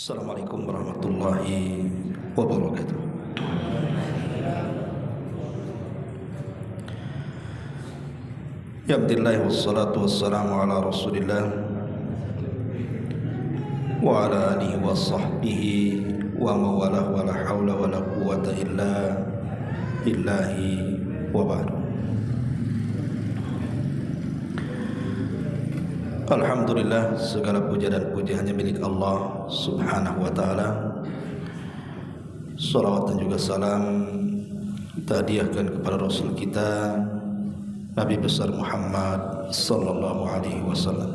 Assalamualaikum warahmatullahi wabarakatuh. Ya Alhamdulillah wassalatu wassalamu ala Rasulillah wa ala alihi wa sahbihi wa mawalah wa la hawla wa la quwwata illa billahi wa ba'du. Alhamdulillah, segala puja dan puji hanya milik Allah subhanahu wa ta'ala. Salawat dan juga salam kita hadiahkan kepada Rasul kita Nabi besar Muhammad sallallahu alaihi wasallam.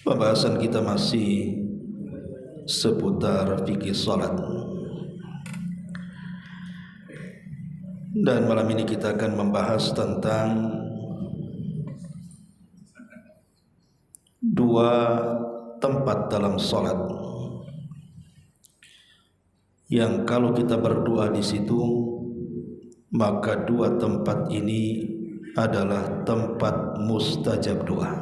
Pembahasan kita masih seputar fikih salat. Dan malam ini kita akan membahas tentang dua tempat dalam salat yang kalau kita berdoa di situ, maka dua tempat ini adalah tempat mustajab doa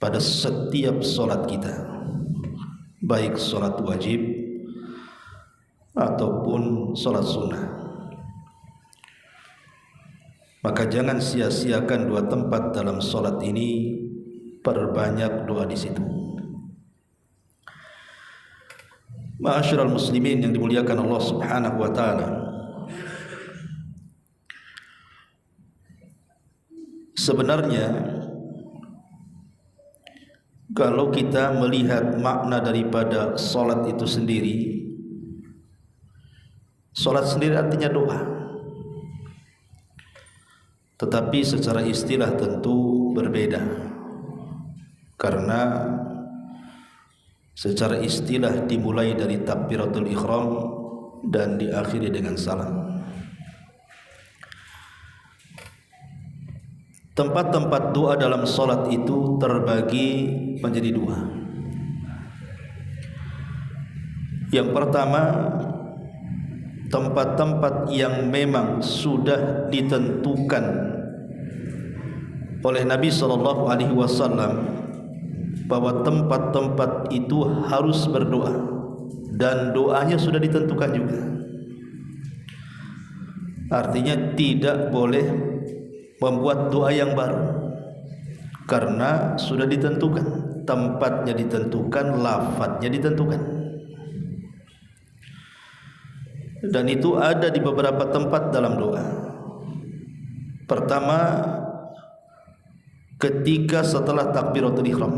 pada setiap salat kita, baik salat wajib ataupun salat sunnah. Maka jangan sia-siakan dua tempat dalam salat ini, perbanyak doa di situ. Ma'asyiral muslimin yang dimuliakan Allah Subhanahu wa taala. Sebenarnya kalau kita melihat makna daripada salat itu sendiri, salat sendiri artinya doa, tetapi secara istilah tentu berbeda, karena secara istilah dimulai dari takbiratul ihram dan diakhiri dengan salam. Tempat-tempat doa dalam salat itu terbagi menjadi dua. Yang pertama, tempat-tempat yang memang sudah ditentukan oleh Nabi sallallahu alaihi wasallam bahwa tempat-tempat itu harus berdoa dan doanya sudah ditentukan juga. Artinya tidak boleh membuat doa yang baru karena sudah ditentukan, tempatnya ditentukan, lafadznya ditentukan. Dan itu ada di beberapa tempat dalam doa. Pertama, ketika setelah takbiratul ihram,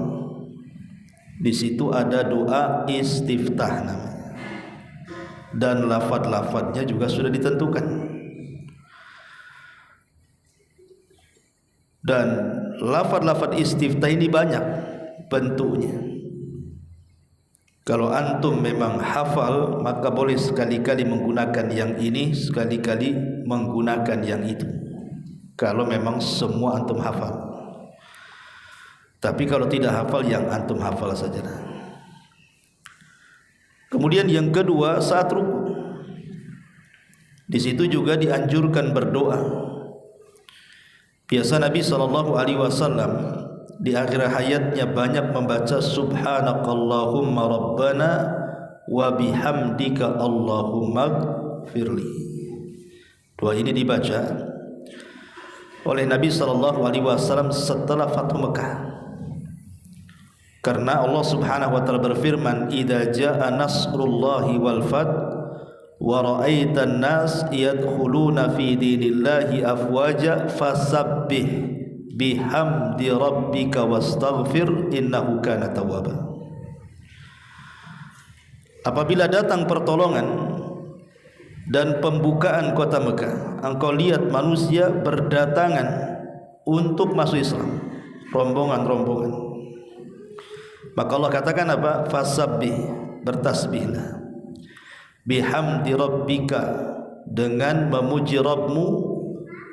di situ ada doa istiftah namanya, dan lafaz-lafaznya juga sudah ditentukan. Dan lafaz-lafaz istiftah ini banyak bentuknya. Kalau antum memang hafal, maka boleh sekali-kali menggunakan yang ini, sekali-kali menggunakan yang itu, kalau memang semua antum hafal. Tapi kalau tidak hafal, yang antum hafal saja. Kemudian yang kedua, saat ruku, di situ juga dianjurkan berdoa. Biasa Nabi SAW di akhir hayatnya banyak membaca subhanakallahumma rabbana wa bihamdika allahumma gfirli. Doa ini dibaca oleh Nabi SAW setelah Fathu Mekah, karena Allah Subhanahu wa taala berfirman, idza jaa nasrullahi wal fath wa ra'aitan nas yadkhuluna fi dinillahi afwaja fasabbih bihamdi rabbika wastaghfir innahu kana tawwaba. Apabila datang pertolongan dan pembukaan kota Mekah, engkau lihat manusia berdatangan untuk masuk Islam, rombongan-rombongan, maka Allah katakan apa? Fasabbih, bertasbihlah, bihamdi rabbika, dengan memuji Rabbmu,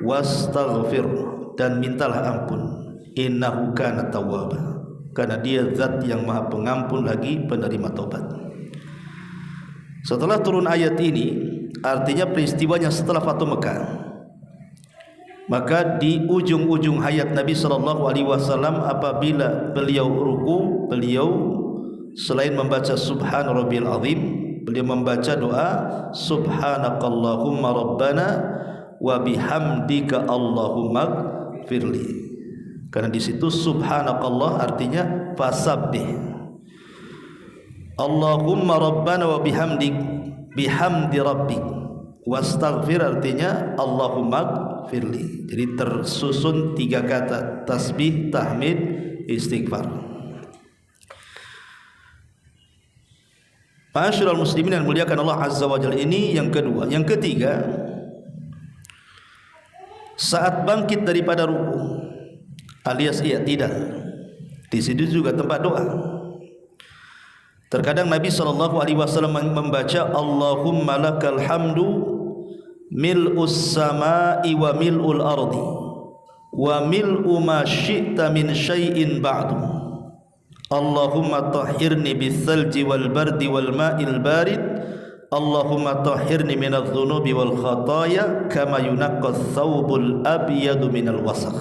wastaghfir, dan mintalah ampun, innahu kana tawwaba, karena dia zat yang maha pengampun lagi penerima taubat. Setelah turun ayat ini, artinya peristiwanya setelah Fathu Mekah, Maka di ujung-ujung hayat Nabi SAW apabila beliau ruku, beliau selain membaca Subhan Rabbil Azim, beliau membaca doa Subhanakallahumma Rabbana wa bihamdika Allahumma firli. Karena di situ Subhanakallah artinya fasabbih. Allahumma Rabbana wa bihamdik, bihamdi rabbik. Wastaghfir artinya Allahumma firli. Jadi tersusun 3 kata, tasbih, tahmid, istighfar. Ma'asyiral muslimin yang muliakan Allah Azza wa Jalla, ini yang kedua. Yang ketiga, saat bangkit daripada ruku alias i'tidal, di situ juga tempat doa. Terkadang Nabi SAW membaca Allahumma lakal hamdu mil'us sama'i wa mil'ul ardi wa mil'u ma syi'ta min syai'in ba'du. Allahumma tahhirni bithalji wal bardi wal ma'il barid. Allahumma tahhirni minadh dhunubi wal khataya kama yunaqqadh thawbul abyadu minal wasakh.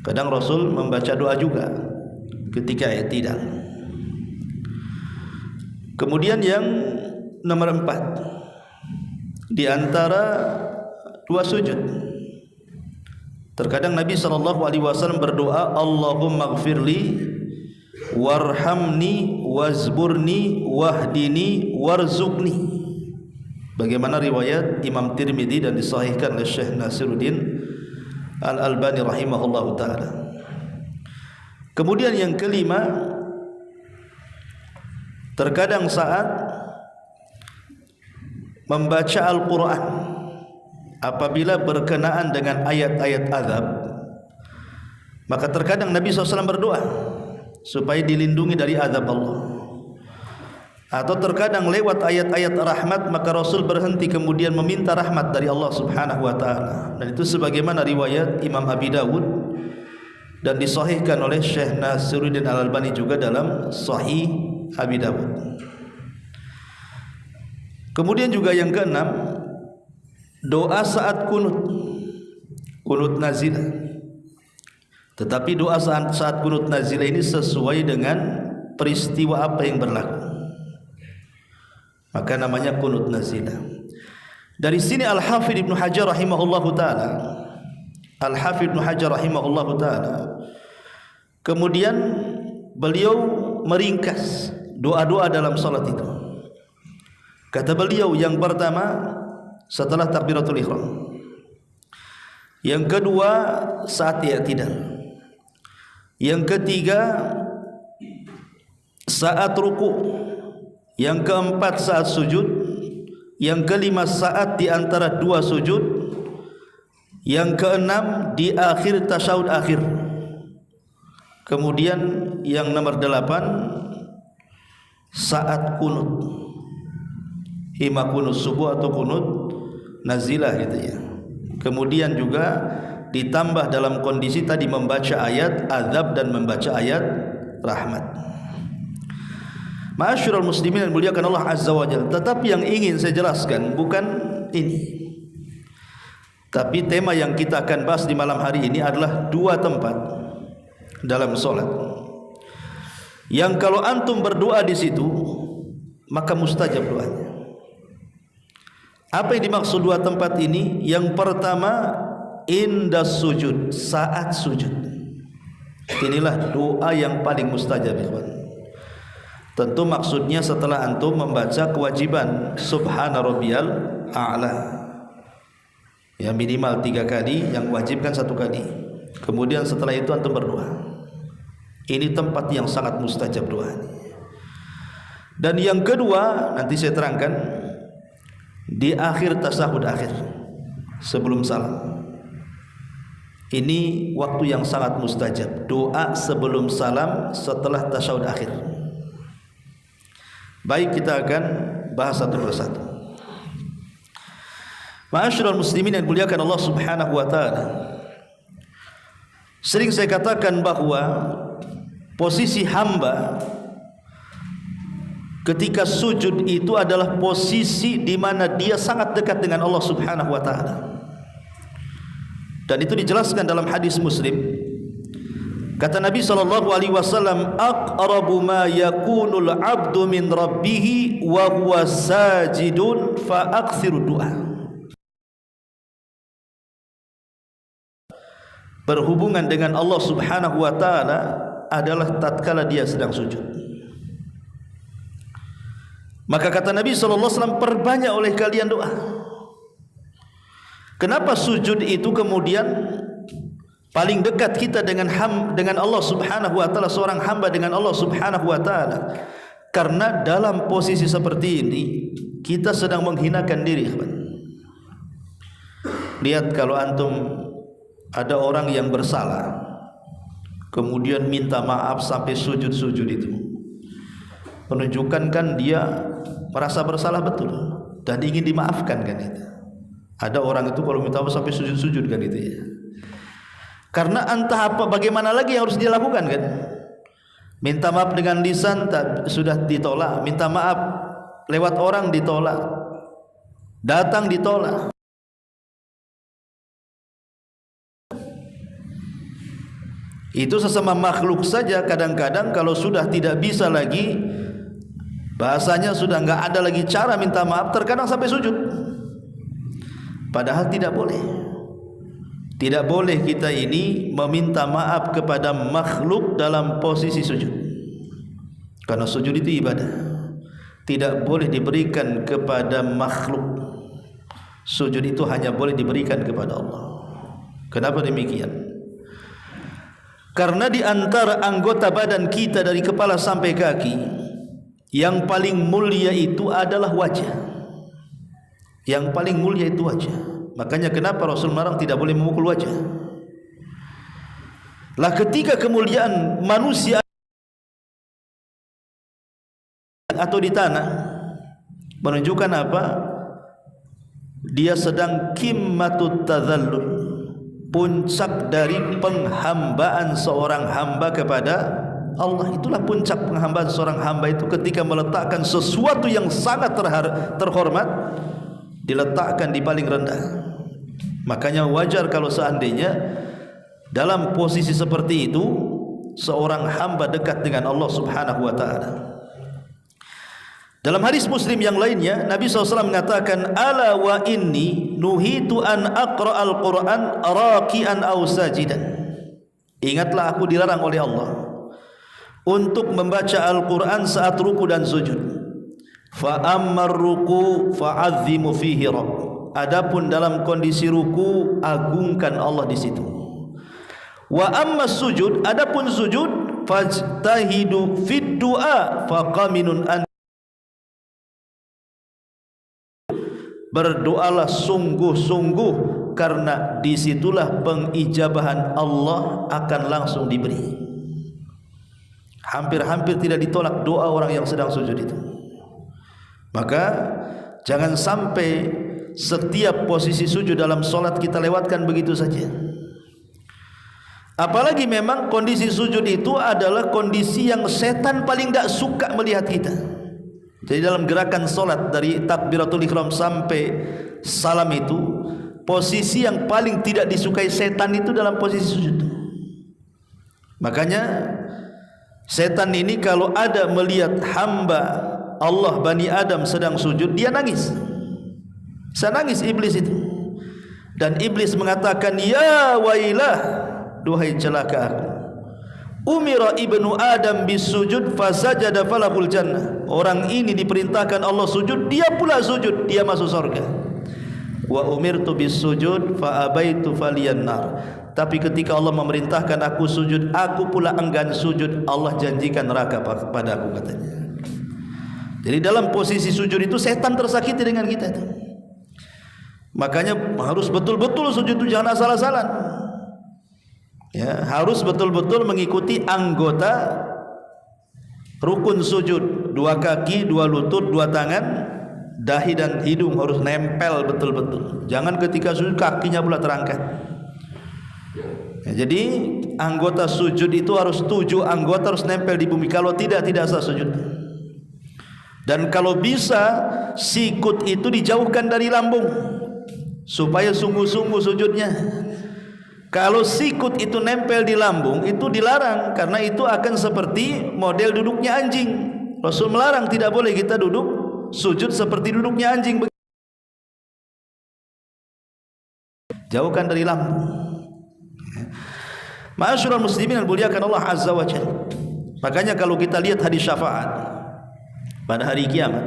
Kadang Rasul membaca doa juga ketika i'tidal. Kemudian yang nomor 4, di antara 2 sujud, terkadang Nabi SAW berdoa Allahumma gfirli warhamni wazburni wahdini warzuqni, bagaimana riwayat Imam Tirmidzi dan disahihkan oleh Syekh Nasiruddin Al-Albani rahimahullahu ta'ala. Kemudian yang kelima, terkadang saat membaca Al-Quran apabila berkenaan dengan ayat-ayat azab, maka terkadang Nabi SAW berdoa supaya dilindungi dari azab Allah. Atau terkadang lewat ayat-ayat rahmat, maka Rasul berhenti kemudian meminta rahmat dari Allah Subhanahu wa ta'ala. Dan itu sebagaimana riwayat Imam Abi Dawud dan disahihkan oleh Syekh Nasiruddin Al-Albani juga dalam Sahih Abi Dawud. Kemudian juga yang keenam, doa saat kunut nazilah. Tetapi doa saat kunut nazilah ini sesuai dengan peristiwa apa yang berlaku, maka namanya kunut nazilah. Dari sini Al-Hafidz Ibnu Hajar rahimahullahu taala, Al-Hafidz Ibnu Hajar rahimahullahu taala, kemudian beliau meringkas doa-doa dalam salat itu. Kata beliau, yang pertama setelah takbiratul ihram, yang kedua saat i'tidal, yang ketiga saat ruku, yang keempat saat sujud, yang kelima saat di antara 2 sujud, yang keenam di akhir tasyahud akhir. Kemudian yang nomor 8 saat kunut, ima kunut subuh atau kunut nazilah gitu ya. Kemudian juga ditambah dalam kondisi tadi membaca ayat azab dan membaca ayat rahmat. Ma'asyiral muslimin yang muliakan Allah Azza wa Jalla. Tetapi yang ingin saya jelaskan bukan ini, tapi tema yang kita akan bahas di malam hari ini adalah 2 tempat dalam solat yang kalau antum berdoa di situ maka mustajab doanya. Apa yang dimaksud 2 tempat ini? Yang pertama indas sujud, saat sujud. Inilah doa yang paling mustajab, ikhwan. Tentu maksudnya setelah antum membaca kewajiban Subhana Rabbiyal A'la, ya minimal 3 kali, yang wajib kan 1 kali. Kemudian setelah itu antum berdoa. Ini tempat yang sangat mustajab doa. Dan yang kedua nanti saya terangkan di akhir tasyahud akhir sebelum salam. Ini waktu yang sangat mustajab, doa sebelum salam setelah tasyahud akhir. Baik, kita akan bahas satu persatu. Ma'asyiral muslimin yang dimuliakan Allah Subhanahu wa taala. Sering saya katakan bahwa posisi hamba ketika sujud itu adalah posisi di mana dia sangat dekat dengan Allah Subhanahu wa taala. Dan itu dijelaskan dalam hadis Muslim. Kata Nabi SAW, aqrabu ma yakunul abdu min rabbih wa huwa sajidun fa aktsiru du'a. Berhubungan dengan Allah Subhanahu wa taala adalah tatkala dia sedang sujud. Maka kata Nabi SAW, perbanyak oleh kalian doa. Kenapa sujud itu kemudian paling dekat kita dengan Allah Subhanahu wa taala, seorang hamba dengan Allah Subhanahu wa taala? Karena dalam posisi seperti ini kita sedang menghinakan diri. Lihat kalau antum ada orang yang bersalah kemudian minta maaf sampai sujud-sujud, itu menunjukkan kan dia merasa bersalah betul dan ingin dimaafkan kan itu. Ada orang itu kalau minta maaf sampai sujud-sujud kan itu ya. Karena entah apa bagaimana lagi yang harus dia lakukan kan. Minta maaf dengan lisan sudah ditolak, minta maaf lewat orang ditolak, datang ditolak. Itu sesama makhluk saja kadang-kadang kalau sudah tidak bisa lagi, bahasanya sudah enggak ada lagi cara minta maaf, terkadang sampai sujud. Padahal tidak boleh. Tidak boleh kita ini meminta maaf kepada makhluk dalam posisi sujud. Karena sujud itu ibadah. Tidak boleh diberikan kepada makhluk. Sujud itu hanya boleh diberikan kepada Allah. Kenapa demikian? Karena di antara anggota badan kita dari kepala sampai kaki, yang paling mulia itu adalah wajah. Yang paling mulia itu wajah. Makanya kenapa Rasul melarang tidak boleh memukul wajah. Lah ketika kemuliaan manusia atau di tanah menunjukkan apa? Dia sedang qimmatut tadzallul, puncak dari penghambaan seorang hamba kepada Allah. Itulah puncak penghambaan seorang hamba itu ketika meletakkan sesuatu yang sangat terhormat, diletakkan di paling rendah. Makanya wajar kalau seandainya dalam posisi seperti itu seorang hamba dekat dengan Allah Subhanahu wa taala. Dalam hadis Muslim yang lainnya Nabi SAW mengatakan, ala wa inni nuhitu an aqra'al Qur'an raqi'an aw sajidan. Ingatlah aku dilarang oleh Allah untuk membaca Al-Quran saat ruku dan sujud. Fa ammar ruku fa'azzimu fihi rabb. Adapun dalam kondisi ruku, agungkan Allah di situ. Wa amma sujud, adapun sujud, fajtahidu fid du'a faqaminun an. Berdoalah sungguh-sungguh, karena disitulah pengijabahan Allah akan langsung diberi. Hampir-hampir tidak ditolak doa orang yang sedang sujud itu. Maka jangan sampai setiap posisi sujud dalam solat kita lewatkan begitu saja. Apalagi memang kondisi sujud itu adalah kondisi yang setan paling tidak suka melihat kita. Jadi dalam gerakan solat dari takbiratul ihram sampai salam itu, posisi yang paling tidak disukai setan itu dalam posisi sujud. Makanya setan ini kalau ada melihat hamba Allah Bani Adam sedang sujud, dia nangis. Saya nangis iblis itu. Dan iblis mengatakan, ya wailah, duhai celaka aku. Umira ibnu Adam bisujud fasajada falahul jannah. Orang ini diperintahkan Allah sujud, dia pula sujud, dia masuk surga. Wa umirtu bisujud fa abaitu faliyan nar. Tapi ketika Allah memerintahkan aku sujud, aku pula enggan sujud, Allah janjikan neraka pada aku, katanya. Jadi dalam posisi sujud itu setan tersakiti dengan kita itu. Makanya harus betul-betul sujud itu jangan asal-asalan. Ya, harus betul-betul mengikuti anggota rukun sujud. 2 kaki, 2 lutut, 2 tangan, dahi dan hidung harus nempel betul-betul. Jangan ketika sujud kakinya pula terangkat. Ya, jadi anggota sujud itu harus 7 anggota harus nempel di bumi. Kalau tidak sah sujud. Dan kalau bisa sikut itu dijauhkan dari lambung supaya sungguh-sungguh sujudnya. Kalau sikut itu nempel di lambung itu dilarang, karena itu akan seperti model duduknya anjing. Rasul melarang, tidak boleh kita duduk sujud seperti duduknya anjing. Jauhkan dari lambung. Ma'asyiral muslimin yang muliakan Allah Azza wa Jalla. Makanya kalau kita lihat hadis syafaat pada hari kiamat,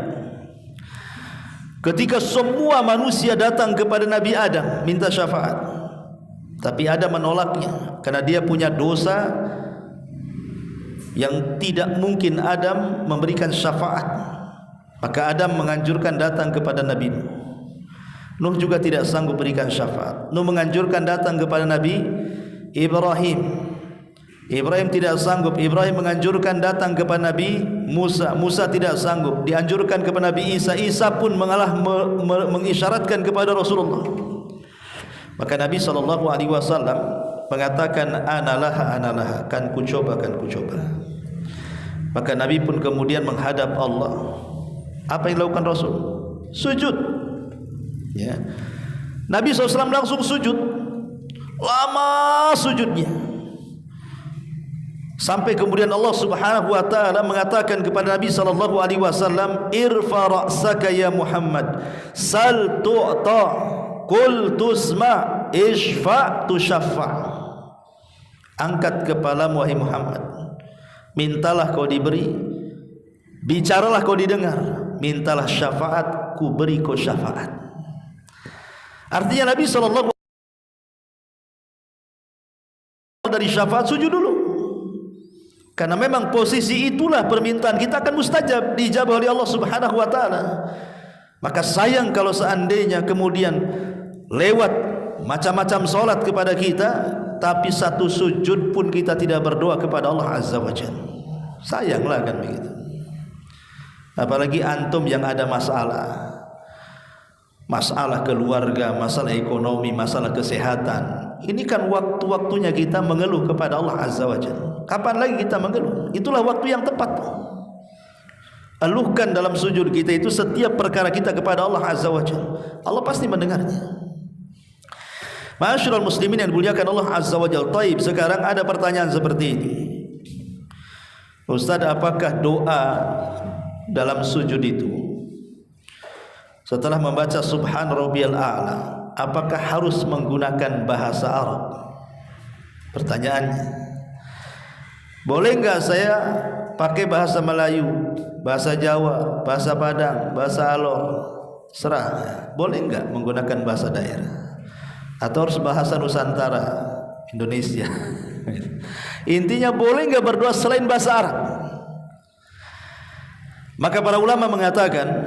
ketika semua manusia datang kepada Nabi Adam minta syafaat, tapi Adam menolaknya karena dia punya dosa yang tidak mungkin Adam memberikan syafaat. Maka Adam menganjurkan datang kepada Nabi Nuh. Nuh juga tidak sanggup berikan syafaat. Nuh menganjurkan datang kepada Nabi Ibrahim. Ibrahim tidak sanggup. Ibrahim menganjurkan datang kepada Nabi Musa. Musa tidak sanggup. Dianjurkan kepada Nabi Isa. Isa pun mengisyaratkan kepada Rasulullah. Maka Nabi SAW mengatakan, analah, kan ku coba. Maka Nabi pun kemudian menghadap Allah. Apa yang dilakukan Rasul? Sujud. Ya. Nabi SAW langsung sujud. Lama sujudnya. Sampai kemudian Allah Subhanahu wa taala mengatakan kepada Nabi SAW, irfa ra'saka ya Muhammad, sal tu'ta, qul tusma, ishfa tushaffa. Angkat kepalamu wahai Muhammad, mintalah kau diberi, bicaralah kau didengar, mintalah syafaat, ku beri kau syafaat. Artinya Nabi SAW dari syafaat sujud dulu, karena memang posisi itulah permintaan kita akan mustajab, dijabah oleh Allah Subhanahu wa taala. Maka sayang kalau seandainya kemudian lewat macam-macam solat kepada kita, tapi satu sujud pun kita tidak berdoa kepada Allah Azza wa Jalla. Sayanglah kan begitu. Apalagi antum yang ada masalah keluarga, masalah ekonomi, masalah kesehatan. Ini kan waktu-waktunya kita mengeluh kepada Allah Azza wa Jalla. Kapan lagi kita mengeluh? Itulah waktu yang tepat. Eluhkan dalam sujud kita itu setiap perkara kita kepada Allah Azza wa Jalla. Allah pasti mendengarnya. Ma'asyiral muslimin yang dimuliakan Allah Azza wa Jalla. Taib, sekarang ada pertanyaan seperti ini. Ustaz, apakah doa dalam sujud itu setelah membaca Subhan Rabbiyal A'la, apakah harus menggunakan bahasa Arab? Pertanyaannya, boleh enggak saya pakai bahasa Melayu, bahasa Jawa, bahasa Padang, bahasa Alor? Serah. Boleh enggak menggunakan bahasa daerah? Atau harus bahasa Nusantara, Indonesia? Intinya boleh enggak berdoa selain bahasa Arab? Maka para ulama mengatakan,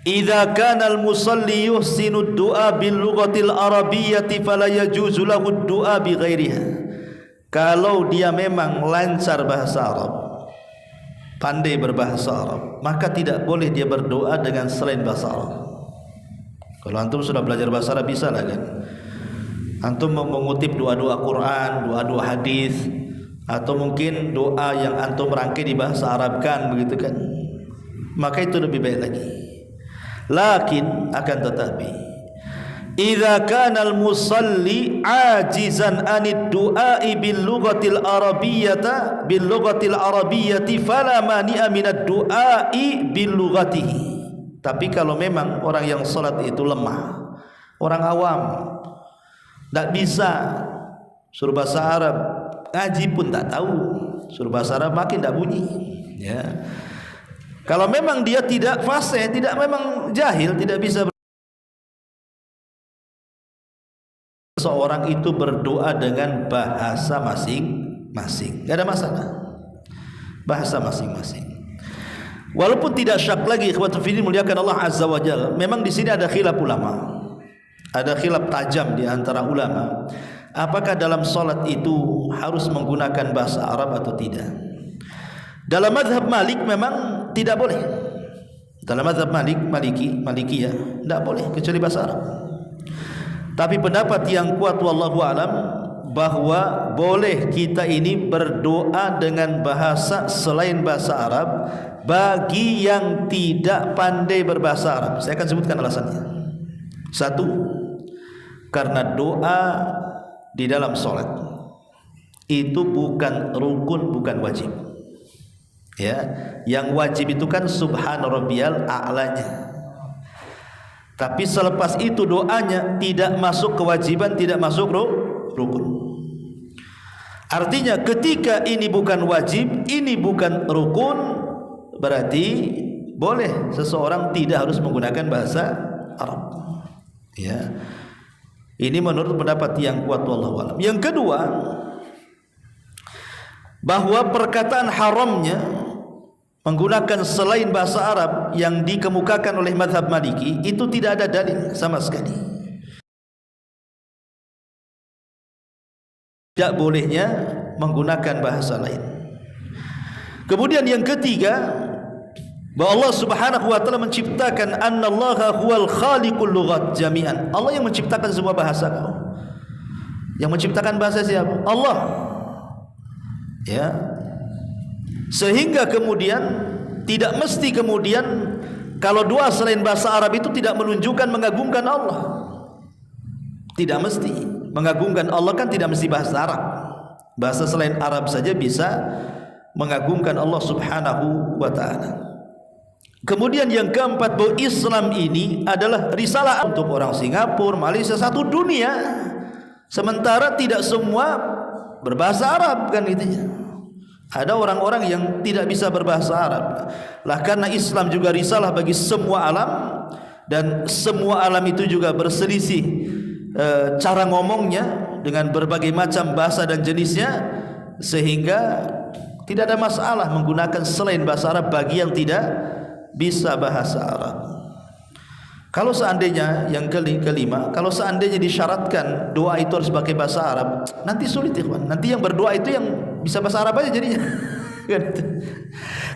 idza kana al-musalli yuhsinu ad-du'a bil lughatil arabiyyati fala yajuzu lahu ad-du'a bi ghairiha. Kalau dia memang lancar bahasa Arab, pandai berbahasa Arab, maka tidak boleh dia berdoa dengan selain bahasa Arab. Kalau antum sudah belajar bahasa Arab, bisa lah kan antum mengutip doa-doa Quran, doa-doa hadis, atau mungkin doa yang antum rangkai di bahasa Arab kan, begitu kan, maka itu lebih baik lagi. Lakin akan tetapi, idza kana al-musalli ajizan anid du'ai bil lughatil arabiyyati fala mani'a minad du'ai bil lughatihi. Tapi kalau memang orang yang salat itu lemah, orang awam, tak bisa suruh bahasa Arab, ngaji pun tak tahu, suruh bahasa Arab makin tak bunyi, ya. Kalau memang dia tidak fasih, tidak memang jahil, tidak bisa, seorang itu berdoa dengan bahasa masing-masing, tidak ada masalah, bahasa masing-masing. Walaupun tidak syak lagi, ikhwatul fillah muliakan Allah Azza wa Jalla, memang di sini ada khilaf ulama, ada khilaf tajam di antara ulama, apakah dalam salat itu harus menggunakan bahasa Arab atau tidak. Dalam mazhab Malik memang tidak boleh. Dalam mazhab Maliki ya, tidak boleh kecuali bahasa Arab. Tapi pendapat yang kuat wallahu alam bahwa boleh kita ini berdoa dengan bahasa selain bahasa Arab bagi yang tidak pandai berbahasa Arab. Saya akan sebutkan alasannya. Satu, karena doa di dalam sholat itu bukan rukun, bukan wajib. Ya, yang wajib itu kan subhana rabbiyal a'lanya. Tapi selepas itu doanya tidak masuk kewajiban, tidak masuk rukun. Artinya ketika ini bukan wajib, ini bukan rukun, berarti boleh seseorang tidak harus menggunakan bahasa Arab. Ya. Ini menurut pendapat yang kuat wallahu a'lam. Yang kedua, bahwa perkataan haramnya menggunakan selain bahasa Arab yang dikemukakan oleh mazhab Maliki itu tidak ada dalil sama sekali. Tidak bolehnya menggunakan bahasa lain. Kemudian yang ketiga, bahwa Allah Subhanahu wa taala menciptakan annallaha huwal khaliqul lughat jami'an. Allah yang menciptakan semua bahasa kau. Yang menciptakan bahasa siapa? Allah. Ya. Sehingga kemudian tidak mesti kemudian kalau doa selain bahasa Arab itu tidak menunjukkan mengagungkan Allah. Tidak mesti. Mengagungkan Allah kan tidak mesti bahasa Arab. Bahasa selain Arab saja bisa mengagungkan Allah Subhanahu wa taala. Kemudian yang keempat, bahwa Islam ini adalah risalah untuk orang Singapura, Malaysia, satu dunia. Sementara tidak semua berbahasa Arab kan gitu ya. Ada orang-orang yang tidak bisa berbahasa Arab. Lah karena Islam juga risalah bagi semua alam, dan semua alam itu juga berselisih cara ngomongnya dengan berbagai macam bahasa dan jenisnya, sehingga tidak ada masalah menggunakan selain bahasa Arab bagi yang tidak bisa bahasa Arab. Kalau seandainya yang kelima, kalau seandainya disyaratkan doa itu harus pakai bahasa Arab, nanti sulit ikhwan. Nanti yang berdoa itu yang bisa bahasa Arab aja jadinya.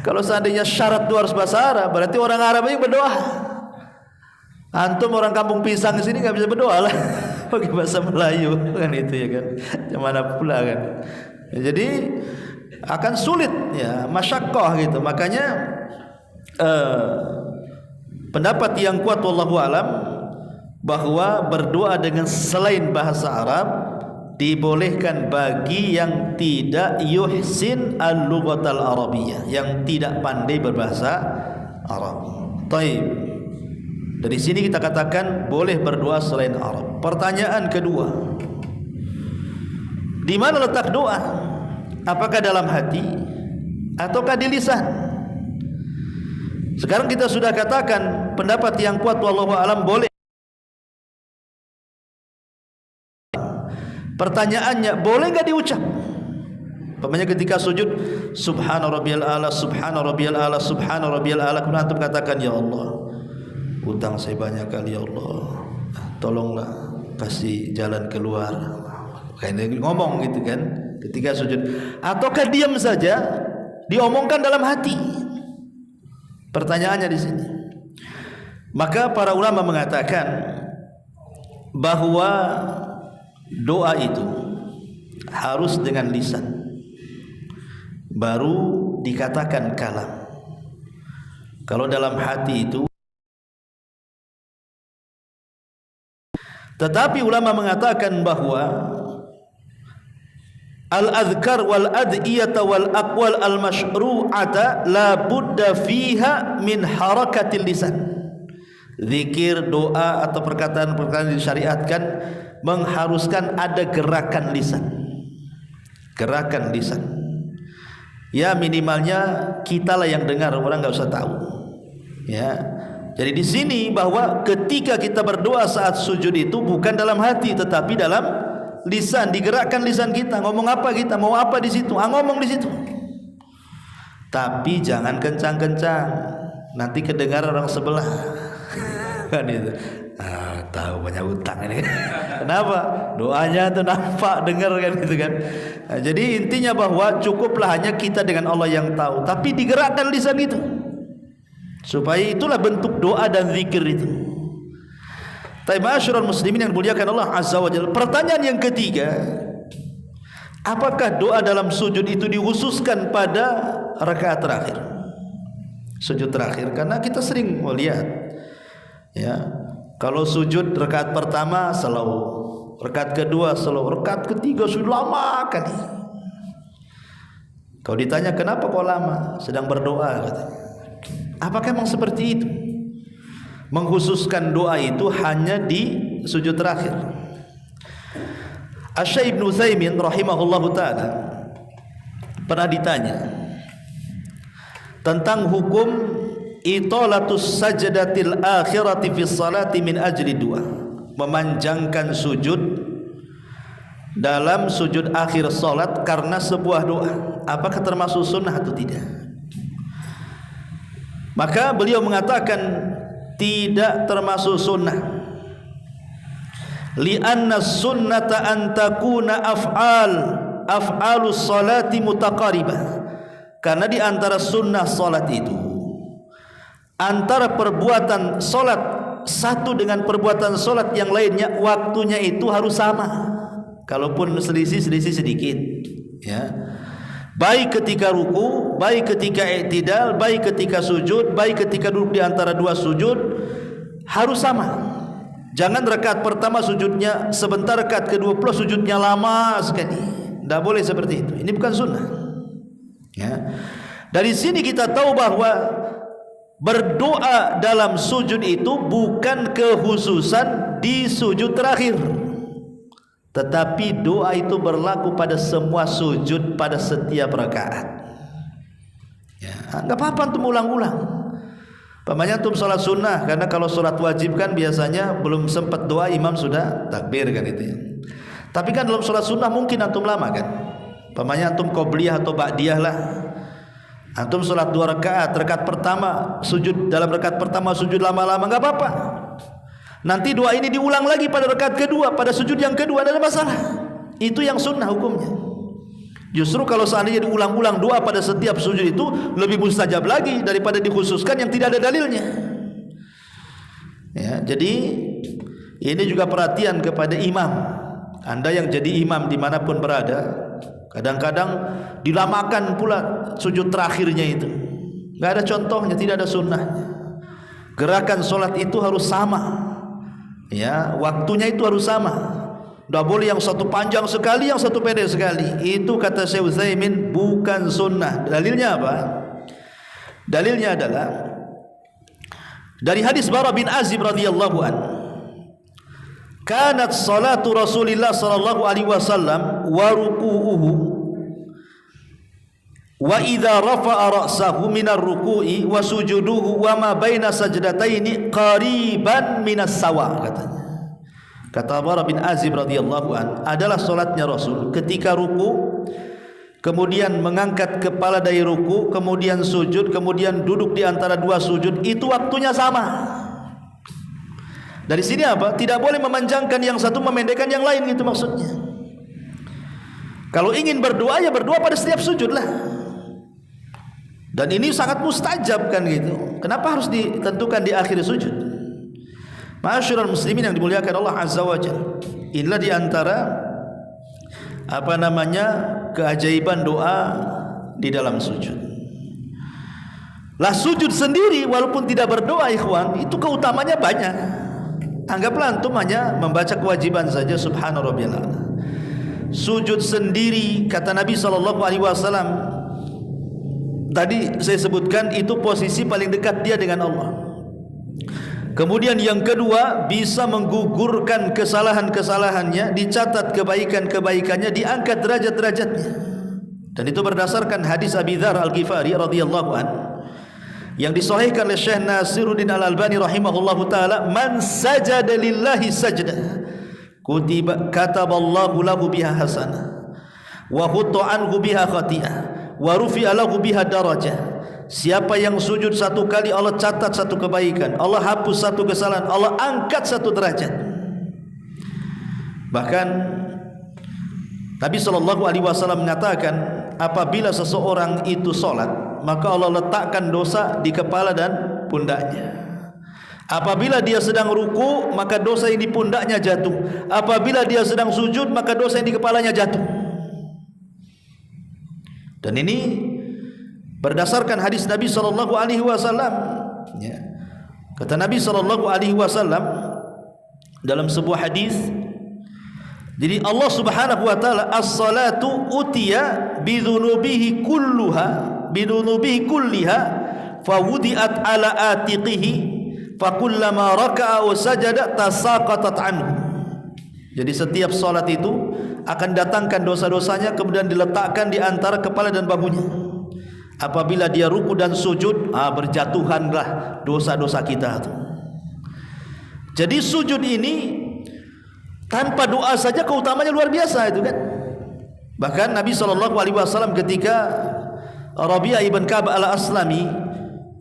Kalau seandainya syarat doa harus bahasa Arab, berarti orang Arab yang berdoa. Antum orang kampung pisang di sini nggak bisa berdoa lah pakai bahasa Melayu kan itu ya kan. Gimana pula kan. Ya, jadi akan sulit ya, masyaqqah gitu. Makanya pendapat yang kuat wallahu alam bahwa berdoa dengan selain bahasa Arab dibolehkan bagi yang tidak yuhsin al-lughatal arabiyyah, yang tidak pandai berbahasa Arab. Taib. Dari sini kita katakan boleh berdoa selain Arab. Pertanyaan kedua, di mana letak doa? Apakah dalam hati ataukah di lisan? Sekarang kita sudah katakan pendapat yang kuat wallahu alam boleh. Pertanyaannya, boleh enggak diucap? Umpamanya ketika sujud, subhana rabbiyal a'la, subhana rabbiyal a'la, subhana rabbiyal a'la, kemudian antum katakan, ya Allah, utang saya banyak kali ya Allah, tolonglah kasih jalan keluar. Kayak ngomong gitu kan ketika sujud. Ataukah diam saja diomongkan dalam hati? Pertanyaannya di sini. Maka para ulama mengatakan bahwa doa itu harus dengan lisan, baru dikatakan kalam. Kalau dalam hati itu. Tetapi ulama mengatakan bahwa al-adhkar wal ad'iyata wal aqwal al-masyru'ata la budda fiha min harakatil lisan. Zikir, doa atau perkataan-perkataan yang disyariatkan mengharuskan ada gerakan lisan. Gerakan lisan. Ya minimalnya kitalah yang dengar, orang enggak usah tahu. Ya. Jadi di sini bahwa ketika kita berdoa saat sujud itu bukan dalam hati tetapi dalam lisan, digerakkan lisan kita. Ngomong apa kita, mau apa di situ, ngomong di situ. Tapi jangan kencang-kencang, nanti kedengar orang sebelah. Kan itu. Tahu banyak utang ini. Kenapa? Doanya tuh nampak, dengar kan gitu kan. Nah, jadi intinya bahwa cukuplah hanya kita dengan Allah yang tahu, tapi digerakkan lisan itu. Supaya itulah bentuk doa dan zikir itu. Ma'asyiral muslimin yang dimuliakan Allah Azza wa Jalla. Pertanyaan yang ketiga, apakah doa dalam sujud itu dikhususkan pada rakaat terakhir? Sujud terakhir, karena kita sering melihat ya, kalau sujud rakaat pertama selalu, rakaat kedua slow, rakaat ketiga sudah lama kali. Kau ditanya kenapa kau lama? Sedang berdoa katanya. Apakah memang seperti itu? Mengkhususkan doa itu hanya di sujud terakhir. Asy-Syaikh Ibnu Utsaimin rahimahullahu taala pernah ditanya tentang hukum italatus sajdatil akhirati fi salati min ajli doa, memanjangkan sujud dalam sujud akhir salat karena sebuah doa, apakah termasuk sunnah atau tidak? Maka beliau mengatakan tidak termasuk sunnah. Li'anna sunnata an takuna af'alus salati mutaqaribah. Karena di antara sunnah salat itu, antara perbuatan salat satu dengan perbuatan salat yang lainnya, waktunya itu harus sama. Kalaupun selisih sedikit, ya. Baik ketika ruku, baik ketika i'tidal, baik ketika sujud, baik ketika duduk di antara dua sujud, harus sama. Jangan rakaat pertama sujudnya sebentar, rakaat kedua pula sujudnya lama sekali. Tidak boleh seperti itu. Ini bukan sunnah. Ya. Dari sini kita tahu bahwa berdoa dalam sujud itu bukan kekhususan di sujud terakhir, tetapi doa itu berlaku pada semua sujud pada setiap rakaat. Ya, enggak apa-apa antum ulang-ulang. Pamannya antum salat sunnah, karena kalau salat wajib kan biasanya belum sempat doa imam sudah takbir kan itu ya. Tapi kan dalam salat sunnah mungkin antum lama kan. Pamannya antum qobliyah atau ba'diyah lah. Antum salat 2 rakaat, rakaat pertama sujud, dalam rakaat pertama sujud lama-lama enggak apa-apa. Nanti doa ini diulang lagi pada rakaat kedua, pada sujud yang kedua, ada masalah. Itu yang sunnah hukumnya. Justru kalau seandainya diulang-ulang doa pada setiap sujud itu lebih mustajab lagi daripada dikhususkan yang tidak ada dalilnya. Ya, jadi ini juga perhatian kepada imam. Anda yang jadi imam dimanapun berada, kadang-kadang dilamakan pula sujud terakhirnya itu. Tidak ada contohnya, tidak ada sunnahnya. Gerakan solat itu harus sama. Ya, waktunya itu harus sama. Tidak boleh yang satu panjang sekali, yang satu pendek sekali. Itu kata Syekh Utsaimin bukan sunnah. Dalilnya apa? Dalilnya adalah dari hadis Bara bin Azib radhiyallahu anhu. Kanat salatu Rasulillah sallallahu alaihi wasallam wa ruku'uhu wa idza rafa'a ra'sahu minar ruku'i wa sujuduhu wa ma baina sajdataini qariban minas sawa, katanya. Kata Bara bin Azib radhiyallahu an, adalah salatnya Rasul ketika ruku, kemudian mengangkat kepala dari ruku, kemudian sujud, kemudian duduk di antara dua sujud, itu waktunya sama. Dari sini apa? Tidak boleh memanjangkan yang satu, memendekkan yang lain, itu maksudnya. Kalau ingin berdoa ya berdoa pada setiap sujud lah. Dan ini sangat mustajab kan gitu. Kenapa harus ditentukan di akhir sujud? Ma'asyiral muslimin yang dimuliakan Allah Azza wa Jalla, inilah di antara keajaiban doa di dalam sujud. Lah sujud sendiri walaupun tidak berdoa ikhwan, itu keutamanya banyak. Anggaplah antum hanya membaca kewajiban saja, subhana rabbiyal a'la. Sujud sendiri kata Nabi SAW, tadi saya sebutkan itu posisi paling dekat dia dengan Allah. Kemudian yang kedua, bisa menggugurkan kesalahan-kesalahannya, dicatat kebaikan-kebaikannya, diangkat derajat-derajatnya. Dan itu berdasarkan hadis Abi Dzar Al-Ghifari radhiyallahu anhu yang disahihkan oleh Syekh Nasiruddin Al-Albani rahimahullahu taala, man sajada lillahi sajdah kataballahu lahu biha hasanah wa hutta anhu biha khati'ah wa rufi'a lahu biha darajah. Siapa yang sujud satu kali, Allah catat satu kebaikan, Allah hapus satu kesalahan, Allah angkat satu derajat. Bahkan Nabi SAW mengatakan, apabila seseorang itu sholat, maka Allah letakkan dosa di kepala dan pundaknya. Apabila dia sedang ruku, maka dosa yang di pundaknya jatuh. Apabila dia sedang sujud, maka dosa yang di kepalanya jatuh. Dan ini berdasarkan hadis Nabi SAW. Ya. Kata Nabi SAW dalam sebuah hadis, Jadi Allah Subhanahu wa taala as-salatu utiya bidzunubihi kulliha fawudiat ala atiqihi fakullama raka'a wa sajada tasaqatat anhu. Jadi setiap salat itu akan datangkan dosa-dosanya kemudian diletakkan di antara kepala dan bahunya. Apabila dia ruku dan sujud, berjatuhanlah dosa-dosa kita. Jadi sujud ini tanpa doa saja keutamanya luar biasa itu kan. Bahkan Nabi SAW ketika Rabi'ah ibn Ka'ab al-Aslami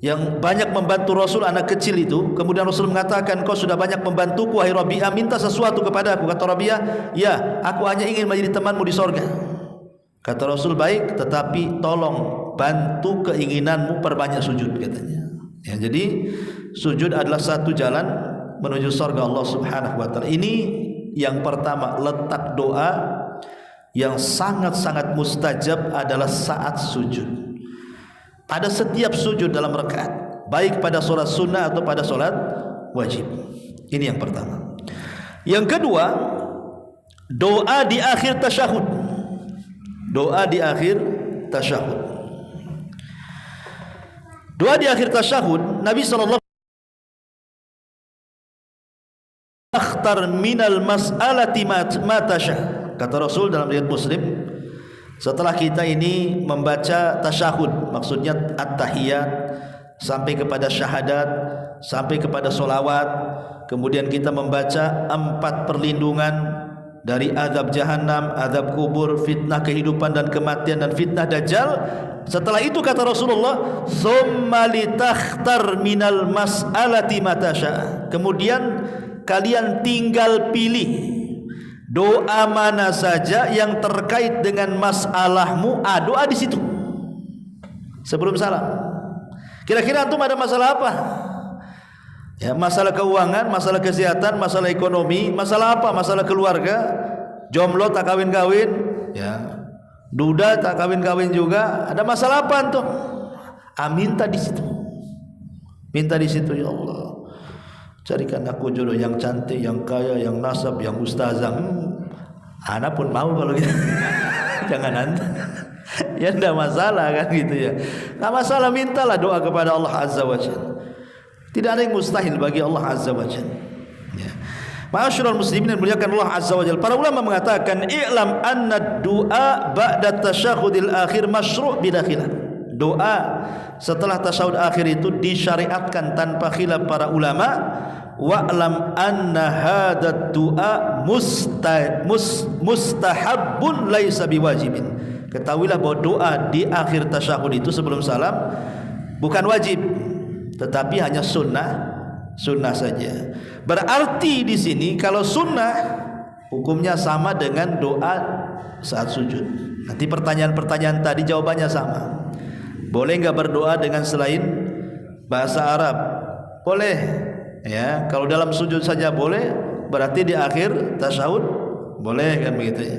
yang banyak membantu Rasul, anak kecil itu, kemudian Rasul mengatakan, kau sudah banyak membantuku wahai Rabi'ah, minta sesuatu kepada aku. Kata Rabi'ah, ya, aku hanya ingin menjadi temanmu di sorga. Kata Rasul, baik, tetapi tolong bantu keinginanmu, perbanyak sujud, katanya. Ya, jadi sujud adalah satu jalan menuju sorga Allah Subhanahu wa taala. Ini yang pertama, letak doa yang sangat-sangat mustajab adalah saat sujud. Pada setiap sujud dalam rakaat, baik pada solat sunnah atau pada solat wajib. Ini yang pertama. Yang kedua, doa di akhir tasyahud. Doa di akhir tasyahud. Doa di akhir tasyahud, Nabi SAW akhtar minal mas'alati ma tasha. Kata Rasul dalam riwayat Muslim, setelah kita ini membaca tasyahud, maksudnya at-tahiyat sampai kepada syahadat, sampai kepada solawat, kemudian kita membaca 4 perlindungan dari azab jahanam, azab kubur, fitnah kehidupan dan kematian, dan fitnah dajjal. Setelah itu kata Rasulullah, "Tsumma litakhtar minal mas'alati ma tasha." Kemudian kalian tinggal pilih doa mana saja yang terkait dengan masalahmu. Doa di situ sebelum salam. Kira-kira antum ada masalah apa? Ya, masalah keuangan, masalah kesehatan, masalah ekonomi, masalah apa? Masalah keluarga, jomblo tak kawin-kawin, ya, duda tak kawin-kawin juga. Ada masalah apa antum? Minta di situ. Minta di situ, ya Allah, carikan aku jodoh yang cantik, yang kaya, yang nasab, yang ustazah. Anak pun mau kalau gitu. Jangan anda. Ya tidak masalah kan gitu ya. Tidak masalah, mintalah doa kepada Allah Azza wa Jalla. Tidak ada yang mustahil bagi Allah Azza wa Jalla. Ya. Ma'asyiral muslimin yang muliakan Allah Azza wa Jalla. Para ulama mengatakan, i'lam anna du'a ba'da tasyahudil akhir masyru' bila khilaf. Doa setelah tasyahud akhir itu disyariatkan tanpa khilaf para ulama. Wa'lam anna hadad du'a mustahabbun laisa biwajibin. Ketahuilah bahwa doa di akhir tasyahud itu sebelum salam bukan wajib, tetapi hanya sunnah saja. Berarti di sini kalau sunnah hukumnya sama dengan doa saat sujud. Nanti pertanyaan-pertanyaan tadi jawabannya sama. Boleh enggak berdoa dengan selain bahasa Arab? Boleh. Ya, kalau dalam sujud saja boleh, berarti di akhir tasyahud boleh kan begitu ya.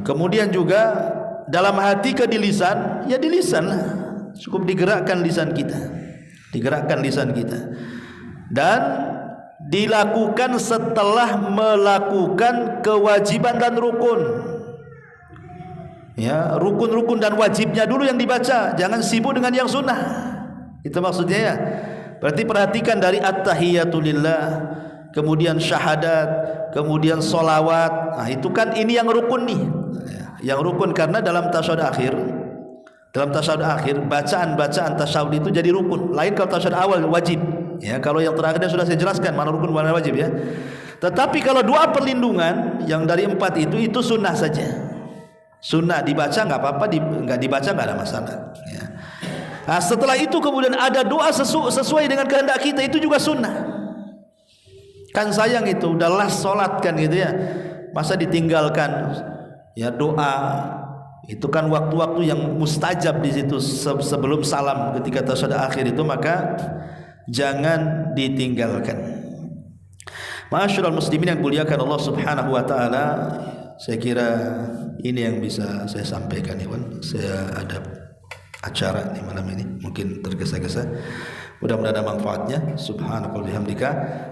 Kemudian juga dalam hati ke di lisan, ya di lisan lah. Cukup digerakkan lisan kita. Digerakkan lisan kita. Dan dilakukan setelah melakukan kewajiban dan rukun. Ya, rukun-rukun dan wajibnya dulu yang dibaca, jangan sibuk dengan yang sunnah. Itu maksudnya ya. Berarti perhatikan dari at-tahiyatu lillah, kemudian syahadat, kemudian solawat. Nah, itu kan ini yang rukun nih. Yang rukun karena dalam tasyahud akhir, bacaan-bacaan tasyahud itu jadi rukun. Lain kalau tasyahud awal wajib. Ya, kalau yang terakhirnya sudah saya jelaskan mana rukun mana wajib ya. Tetapi kalau doa perlindungan yang dari 4 itu sunnah saja. Sunnah dibaca nggak apa-apa, nggak dibaca nggak ada masalah. Ya. Nah, setelah itu kemudian ada doa sesuai dengan kehendak kita, itu juga sunnah. Kan sayang itu udah last sholat kan gitu ya, masa ditinggalkan ya doa. Itu kan waktu-waktu yang mustajab di situ sebelum salam ketika tasyahud akhir itu, maka jangan ditinggalkan. Ma'asyiral muslimin yang muliakan Allah Subhanahu wa taala, saya kira ini yang bisa saya sampaikan ya, saya ada acara nih malam ini, mungkin tergesa-gesa. Mudah-mudahan ada manfaatnya. Subhanakallahumma bihamdika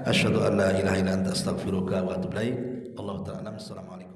asyhadu an la ilaha illa anta astaghfiruka wa atubu ilaik. Allah Ta'ala. Assalamualaikum.